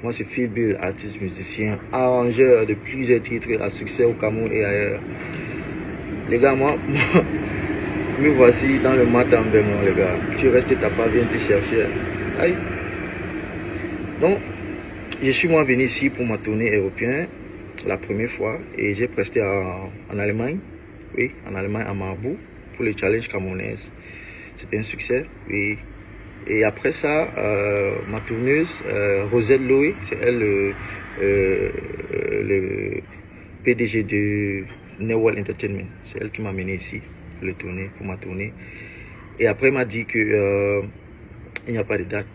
Moi, c'est Phil Bill, artiste, musicien, arrangeur de plusieurs titres à succès au Cameroun et ailleurs. Les gars, moi me voici dans le matin, les gars. Tu restes, t'as pas bien te chercher. Aïe. Donc, je suis moi venu ici pour ma tournée européenne, la première fois, et j'ai presté en Allemagne, oui, en Allemagne, à Marbourg, pour les challenges camerounaises. C'était un succès, oui. Et après ça, ma tourneuse, Rosette Loé, c'est elle le PDG de Newell Entertainment. C'est elle qui m'a amené ici pour ma tournée. Et après, elle m'a dit que il n'y a pas de date.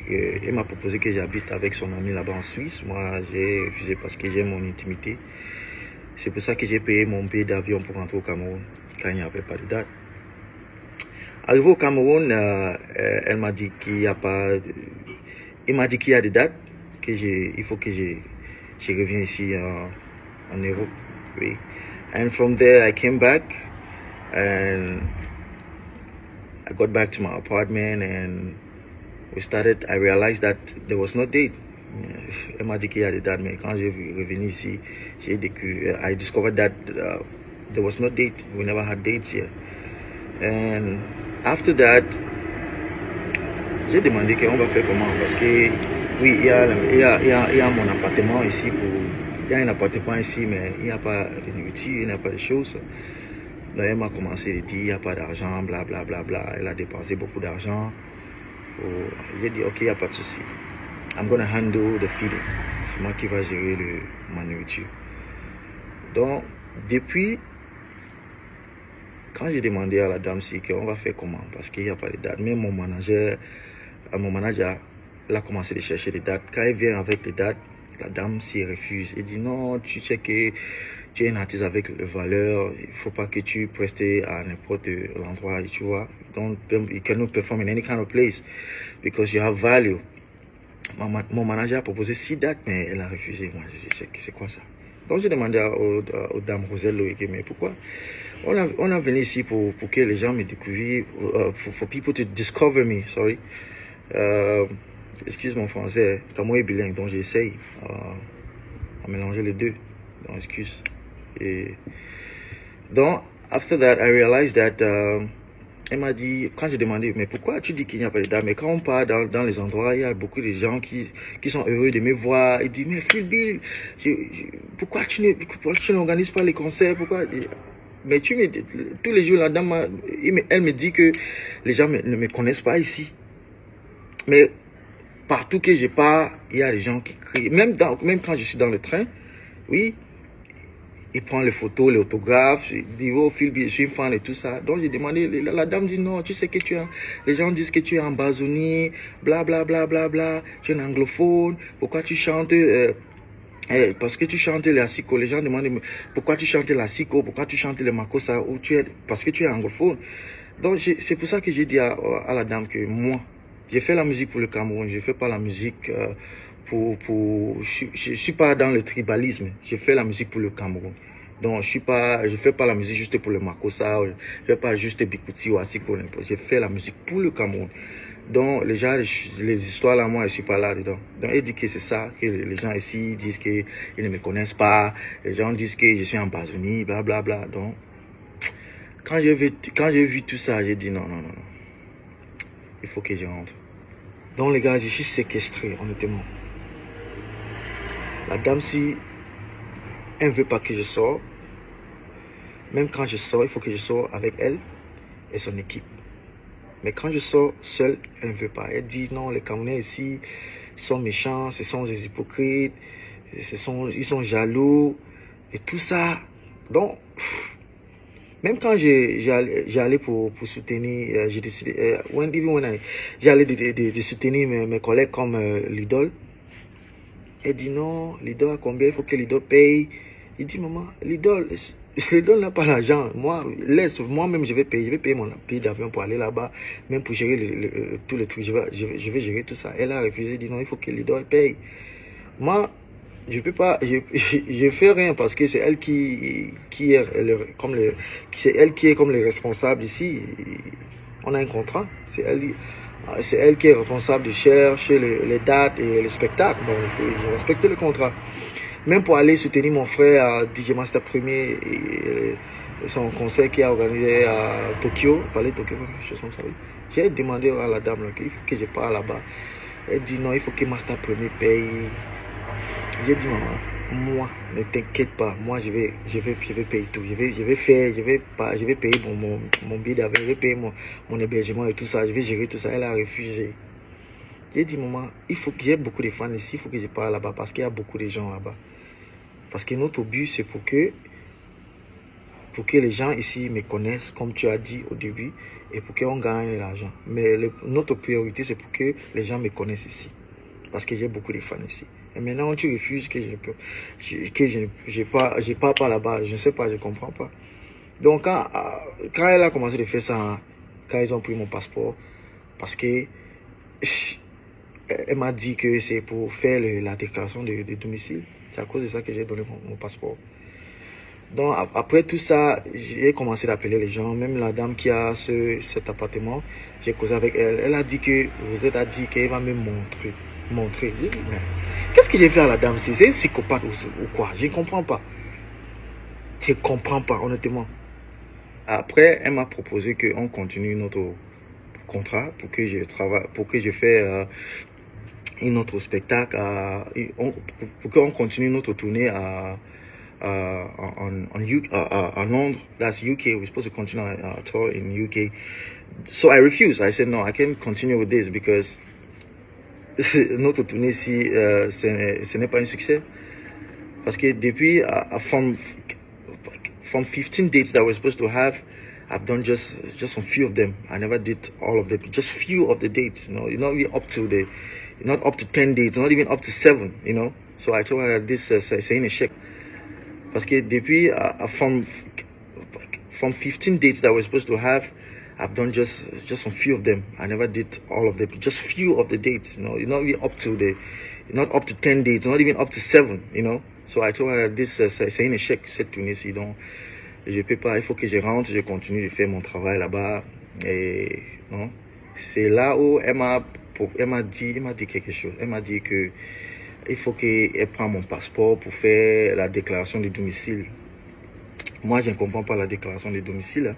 Elle m'a proposé que j'habite avec son ami là-bas en Suisse. Moi, j'ai refusé parce que j'aime mon intimité. C'est pour ça que j'ai payé mon billet d'avion pour rentrer au Cameroun quand il n'y avait pas de date. Arrivé au Cameroun, elle m'a dit qu'il n'y a pas... Il m'a dit qu'il y a des dates, il faut que je revienne ici en Europe. Oui. And from there, I came back and I got back to my apartment and I realized that there was no date. Elle m'a dit qu'il y a des dates, mais quand j'ai revenu ici, I discovered that there was no date. We never had dates here. And after that, j'ai demandé qu'on va faire comment, parce que oui, il y a mon appartement ici, il y a un appartement ici, mais il n'y a pas de nourriture, il n'y a pas de choses. Donc elle m'a commencé à dire, il n'y a pas d'argent, bla bla bla bla. Elle a dépensé beaucoup d'argent. J'ai dit, ok, il n'y a pas de souci. I'm gonna handle the feeding. C'est moi qui va gérer ma nourriture. Donc, depuis, quand j'ai demandé à la dame si on va faire comment, parce qu'il n'y a pas de date, même mon manager, elle a commencé à chercher des dates. Quand elle vient avec les dates, la dame s'y refuse. Elle dit non, tu sais que tu es un artiste avec les valeurs, il ne faut pas que tu prestes à n'importe l'endroit, tu vois. You cannot perform in any kind of place because you have value. Mon manager a proposé 6 dates, mais elle a refusé. Moi, je sais c'est quoi ça. Donc, j'ai demandé aux dames Roselle Loïc, mais pourquoi on a venu ici pour que les gens me découvrent, for people to discover me, sorry. Excuse mon français, comme moi est bilingue, donc j'essaye à mélanger les deux. Donc, excuse. Et donc, after that, I realized that, elle m'a dit, quand j'ai demandé, mais pourquoi tu dis qu'il n'y a pas de date? Mais quand on part dans les endroits, il y a beaucoup de gens qui sont heureux de me voir. Ils disent, mais Phil Bill, pourquoi tu n'organises pas les concerts? Pourquoi? Mais tous les jours, la dame, elle me dit que les gens ne me connaissent pas ici. Mais partout que je pars, il y a des gens qui crient. Même quand je suis dans le train, oui, il prend les photos, les autographes, il dit, oh Phil, je suis fan et tout ça. Donc j'ai demandé, la dame dit, non, tu sais que les gens disent que tu es ambazonier, bla bla bla bla bla, tu es un anglophone, pourquoi tu chantes, parce que tu chantes les asiko, les gens demandent, pourquoi tu chantes les asiko, pourquoi tu chantes les makossa, parce que tu es anglophone. Donc c'est pour ça que j'ai dit à la dame que moi, j'ai fait la musique pour le Cameroun, je fais pas la musique je suis pas dans le tribalisme. Je fais la musique pour le Cameroun. Donc je fais pas la musique juste pour le Makossa, je fais pas juste Bikuti ou Asiko. Je fais la musique pour le Cameroun. Donc les histoires là, moi je suis pas là dedans. Donc elle dit que c'est ça, que les gens ici disent qu'ils ne me connaissent pas, les gens disent que je suis en Bazonie, bla bla bla. Donc quand j'ai vu tout ça, j'ai dit non, il faut que je rentre. Donc les gars, je suis séquestré, honnêtement. La dame, si elle ne veut pas que je sorte, même quand je sors, il faut que je sorte avec elle et son équipe. Mais quand je sors seul, elle ne veut pas. Elle dit non, les Camerounais ici sont méchants, ce sont des hypocrites, ils sont jaloux et tout ça. Donc, même quand j'allais pour soutenir, j'ai décidé, j'allais de soutenir mes collègues comme l'idole. Elle dit non, l'idole, combien il faut que l'idole paye? Il dit maman, l'idole n'a pas l'argent. Moi-même je vais payer mon billet d'avion pour aller là-bas, même pour gérer tous les trucs. Je vais gérer tout ça. Elle a refusé, elle dit non, il faut que l'idole paye. Moi, je peux pas, je fais rien parce que c'est elle c'est elle qui est comme le responsable ici. On a un contrat, c'est elle. C'est elle qui est responsable de chercher les dates et les spectacles. Donc, j'ai respecté le contrat. Même pour aller soutenir mon frère à DJ Master Premier et son concert qu'il a organisé à Tokyo, parler Tokyo, quelque chose comme ça. J'ai demandé à la dame qu'il faut que je parte là-bas. Elle dit non, il faut que Master Premier paye. J'ai dit maman, moi, ne t'inquiète pas, moi je vais payer tout. Je vais payer mon billet d'avion, je vais payer mon hébergement et tout ça, je vais gérer tout ça. Elle a refusé. J'ai dit maman, il faut que j'ai beaucoup de fans ici, il faut que je parte là-bas parce qu'il y a beaucoup de gens là-bas. Parce que notre but c'est pour que les gens ici me connaissent, comme tu as dit au début, et pour qu'on gagne l'argent. Mais notre priorité c'est pour que les gens me connaissent ici. Parce que j'ai beaucoup de fans ici. Et maintenant, tu refuses que je pars pas là-bas. Je ne sais pas, je ne comprends pas. Donc, quand elle a commencé de faire ça, quand ils ont pris mon passeport, parce que elle m'a dit que c'est pour faire la déclaration de domicile. C'est à cause de ça que j'ai donné mon passeport. Donc, après tout ça, j'ai commencé d'appeler les gens. Même la dame qui a cet appartement, j'ai causé avec elle. Elle a dit que Rosette a dit qu'elle va me montrer. Qu'est-ce que j'ai fait à la dame? C'est une psychopathe ou quoi? Je ne comprends pas. Je ne comprends pas, honnêtement. Après, elle m'a proposé qu'on continue notre contrat pour que je travaille, pour que je fasse un autre spectacle, pour qu'on continue notre tournée en Londres. That's UK. We're supposed to continue our tour in UK. So I refused. I said no, I can't continue with this because notre tournée ici, ce n'est pas un succès. Parce que depuis, from 15 dates that we're supposed to have, I've done just a few of them. I never did all of them, just few of the dates. You're not even not up to 10 dates, not even up to 7. So I told her that this c'est une échec. Parce que depuis, from 15 dates that we're supposed to have, I've done just a few of them. I never did all of them, just few of the dates. You're not even not up to 10 dates, not even up to 7. So I told her that this c'est une échec cette tournée-ci. Donc je peux pas, il faut que je rentre, je continue de faire mon travail là-bas. Et non, c'est là où elle m'a dit quelque chose. Elle m'a dit que il faut qu'elle prenne mon passeport pour faire la déclaration de domicile. Moi, je ne comprends pas la déclaration de domicile.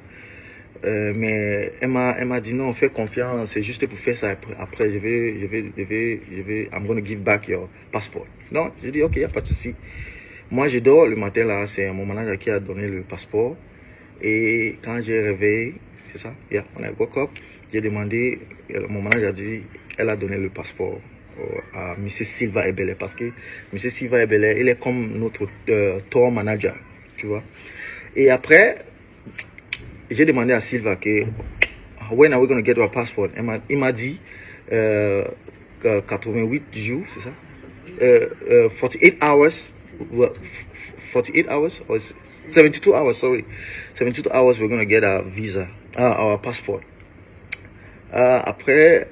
Mais elle m'a dit non, fais confiance, c'est juste pour faire ça. Après, I'm going to give back your passport. Non, j'ai dit ok, il n'y a pas de souci. Moi, je dors le matin là, c'est mon manager qui a donné le passeport. Et quand j'ai réveillé, c'est ça, on a woke up, j'ai demandé, mon manager a dit, elle a donné le passeport à M. Silva Ebele parce que M. Silva Ebele, il est comme notre tour manager, tu vois. Et après, j'ai demandé à Silva que when are we going to get our passport? Il m'a dit 88 jours, c'est ça? 48 hours. 48 hours or 72 hours, sorry. 72 hours we're going to get our visa, our passport. Après,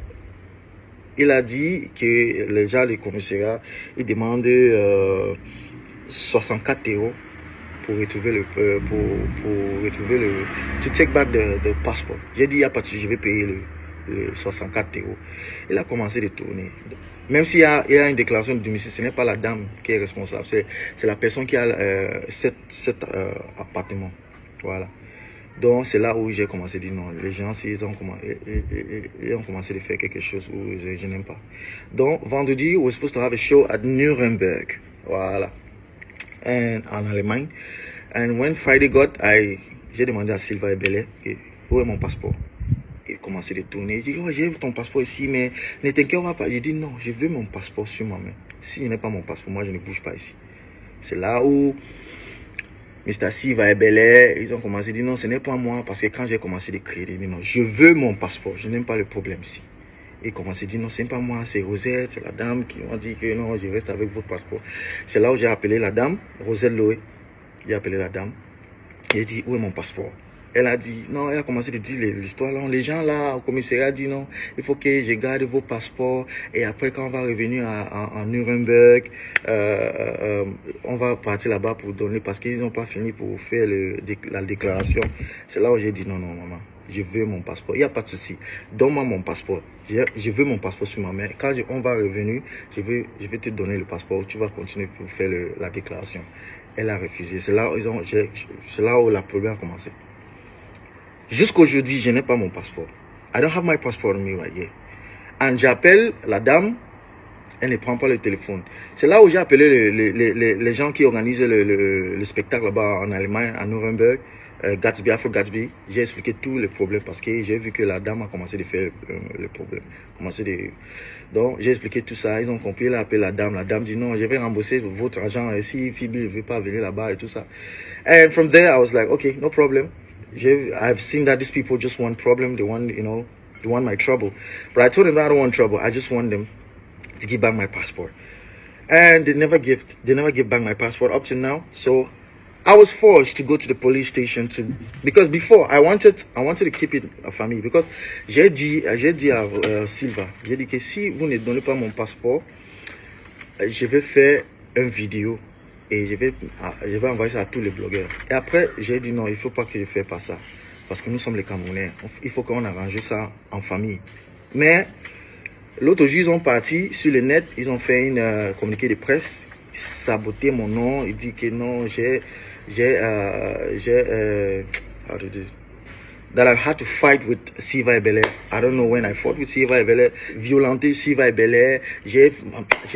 il a dit que les gens du commissariat, ils demandent 64 € pour retrouver to take back the passport. J'ai dit, il n'y a pas de souci, je vais payer le 64 €. Il a commencé de tourner. Même s'il y a une déclaration de domicile, ce n'est pas la dame qui est responsable, c'est la personne qui a cet appartement. Voilà. Donc c'est là où j'ai commencé à dire non. Les gens, ils ont commencé à faire quelque chose où je n'aime pas. Donc vendredi, we're supposed to have a show at Nuremberg. Voilà. En Allemagne. And when Friday got, j'ai demandé à Silva Ebele où est mon passeport. Il a commencé à tourner. Il dit, oh, j'ai ton passeport ici, mais ne t'inquiète pas. J'ai dit, non, je veux mon passeport sur ma main. Si je n'ai pas mon passeport, moi, je ne bouge pas ici. C'est là où Mr. Silva Ebele, ils ont commencé à dire, non, ce n'est pas moi. Parce que quand j'ai commencé à écrire, il dit, non, je veux mon passeport. Je n'aime pas le problème ici. Il commence à dire, non, ce n'est pas moi, c'est Rosette, c'est la dame qui m'a dit que non, je reste avec votre passeport. C'est là où j'ai appelé la dame, Rosette Loé. J'ai appelé la dame. Il a dit, où est mon passeport? Elle a dit, non, elle a commencé à dire l'histoire là. Les gens là, au commissariat, dit non, il faut que je garde vos passeports. Et après, quand on va revenir en Nuremberg, on va partir là-bas pour donner, parce qu'ils n'ont pas fini pour faire la déclaration. C'est là où j'ai dit, non, non, maman. je veux mon passeport. Il n'y a pas de souci. Donne-moi mon passeport. Je veux mon passeport sur ma main. Quand on va revenir, je vais te donner le passeport. Tu vas continuer pour faire la déclaration. Elle a refusé. C'est là où le problème a commencé. Jusqu'aujourd'hui, je n'ai pas mon passeport. I don't have my passport on me right here. And j'appelle la dame, elle ne prend pas le téléphone. C'est là où j'ai appelé les gens qui organisent le spectacle là-bas en Allemagne, à Nuremberg, Gatsby, Afro Gatsby. J'ai expliqué tous les problèmes parce que j'ai vu que la dame a commencé à faire le problème. Donc, j'ai expliqué tout ça. Ils ont compris, il a appelé la dame. La dame dit non, je vais rembourser votre argent. Et si Phoebe ne veut pas venir là-bas et tout ça. And from there, I was like, okay, no problem. I've seen that these people just want problem. They want, they want my trouble. But I told them I don't want trouble. I just want them to give back my passport. And they never give back my passport up to now. So I was forced to go to the police station because before I wanted to keep it a famille. Because j'ai dit à Silva, j'ai dit que si vous ne donnez pas mon passeport, je vais faire une vidéo et je vais envoyer ça à tous les blogueurs. Et après, j'ai dit non, il faut pas que je fasse pas ça. Parce que nous sommes les Camerounais. Il faut qu'on arrange ça en famille. Mais l'autre jour, ils ont parti sur le net, ils ont fait une communiqué de presse, saboté mon nom, ils disent que non, that I had to fight with Siva Ebele. I don't know when I fought with Siva Ebele, violenter Siva Ebele. Je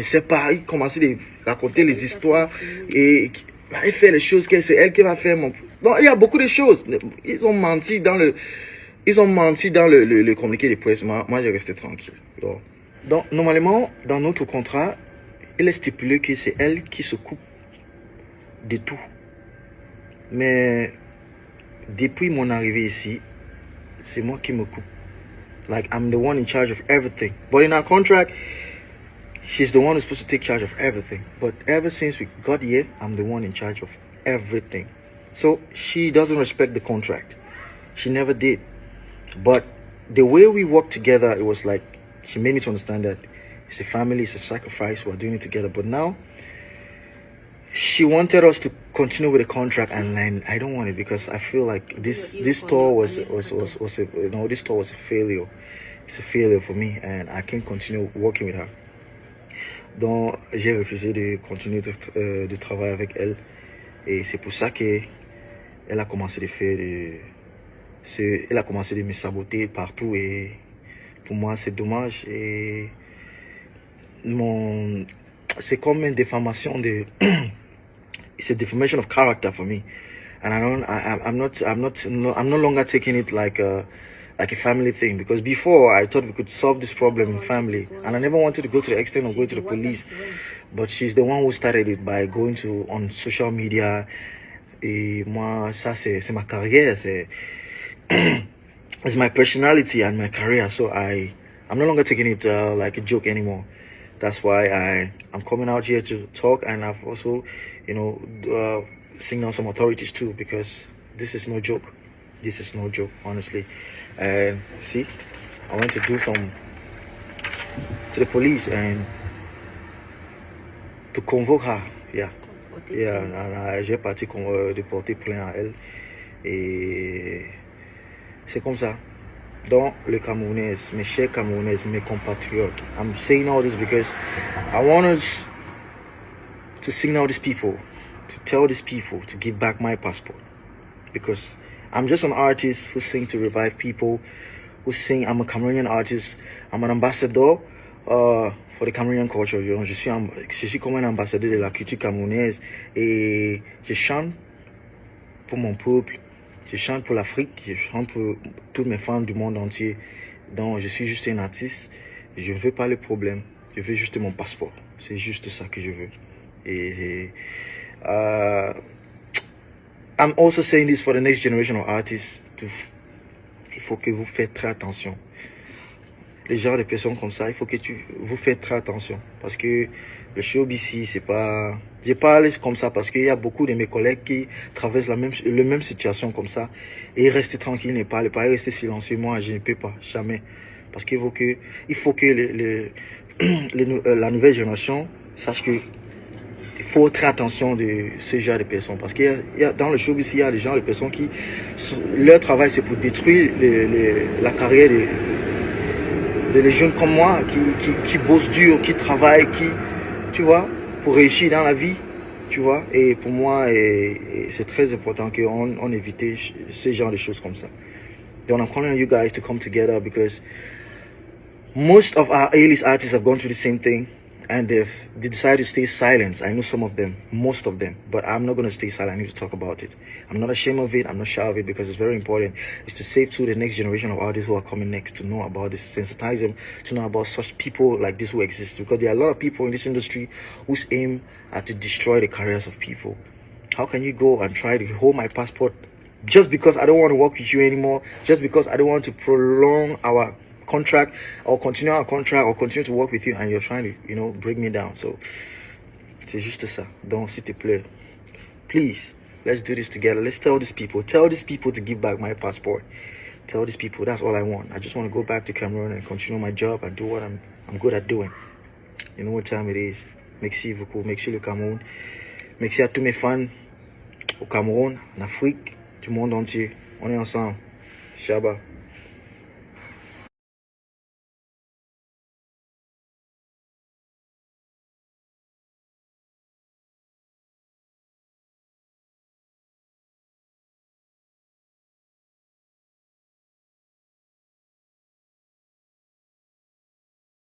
sais pas, ils commençaient à raconter les histoires et il fait les choses que c'est elle qui va faire mon... Non, il y a beaucoup de choses. Ils ont menti dans le communiqué de presse. Moi, j'ai resté tranquille. Donc, normalement, dans notre contrat, il est stipulé que c'est elle qui se coupe de tout. Mais depuis mon arrivée ici, c'est moi qui me coupe. Like, I'm the one in charge of everything. But in our contract, she's the one who's supposed to take charge of everything. But ever since we got here, I'm the one in charge of everything. So she doesn't respect the contract. She never did. But the way we work together, it was like, she made me to understand that it's a family, it's a sacrifice, we're doing it together. But now, she wanted us to continue with the contract, and I don't want it because I feel like this tour was a failure. It's a failure for me, and I can't continue working with her. Donc, j'ai refusé de continuer de travailler avec elle, et c'est pour ça que elle a commencé elle a commencé de me saboter partout, et pour moi c'est dommage, et c'est comme une déformation de it's a defamation of character for me, and I'm no longer taking it like a family thing, because before I thought we could solve this problem in family, and I never wanted to go to the extent of going to the police, but she's the one who started it by going on social media. Et moi, ça c'est ma carrière, it's my personality and my career, so I'm no longer taking it like a joke anymore. That's why I'm coming out here to talk, and I've also, signaled some authorities too, because this is no joke. This is no joke, honestly. And see, I went to do some to the police and to convoke her. J'ai parti de porter plainte à elle, et c'est comme ça. Donc, les Camerounais, mes chers Camerounais, mes compatriotes, I'm saying all this because I want us to signal these people, to tell these people to give back my passport, because I'm just an artist who sing to revive people, who sing. I'm a Cameroonian artist. I'm an ambassador for the Cameroonian culture. Je suis comme un ambassadeur de la culture camerounaise, et je chante pour mon peuple, je chante pour l'Afrique, je chante pour toutes mes fans du monde entier. Donc je suis juste un artiste, je ne veux pas le problème, je veux juste mon passeport. C'est juste ça que je veux. Et I'm also saying this for the next generation of artists. Il faut que vous faites très attention. Les genres de personnes comme ça, il faut que vous faites très attention. Parce que le showbiz ici, c'est pas... Je parle comme ça parce qu'il y a beaucoup de mes collègues qui traversent la même situation comme ça. Et rester tranquille, ne parlent pas, rester silencieux. Moi, je ne peux pas, jamais. Parce qu'il faut que la nouvelle génération sache que il faut très attention de ce genre de personnes. Parce qu'il y a dans le showbiz, il y a des gens, des personnes qui, leur travail c'est pour détruire la carrière de les jeunes comme moi, qui bossent dur, qui travaillent, tu vois, pour réussir dans la vie, tu vois. Et pour moi, c'est très important qu'on évite ce genre de choses comme ça. Donc I'm calling on you guys to come together because most of our A-list artists have gone through the same thing and they decided to stay silent. I know some of them, most of them, but I'm not going to stay silent. I need to talk about it. I'm not ashamed of it. I'm not shy of it because it's very important. It's to save to the next generation of artists who are coming next to know about this, sensitize them to know about such people like this who exist, because there are a lot of people in this industry whose aim are to destroy the careers of people. How can you go and try to hold my passport just because I don't want to work with you anymore, just because I don't want to prolong our contract or continue our contract or continue to work with you, and you're trying to, you know, bring me down? So c'est juste ça. Donc s'il te plaît, please, let's do this together. Let's tell these people to give back my passport. Tell these people, that's all I want. I just want to go back to Cameroon and continue my job and do what I'm good at doing. You know what time it is. Merci beaucoup, merci le Cameroun. Merci à tous mes fans au Cameroun, en Afrique, du monde entier. On est ensemble. Shabba.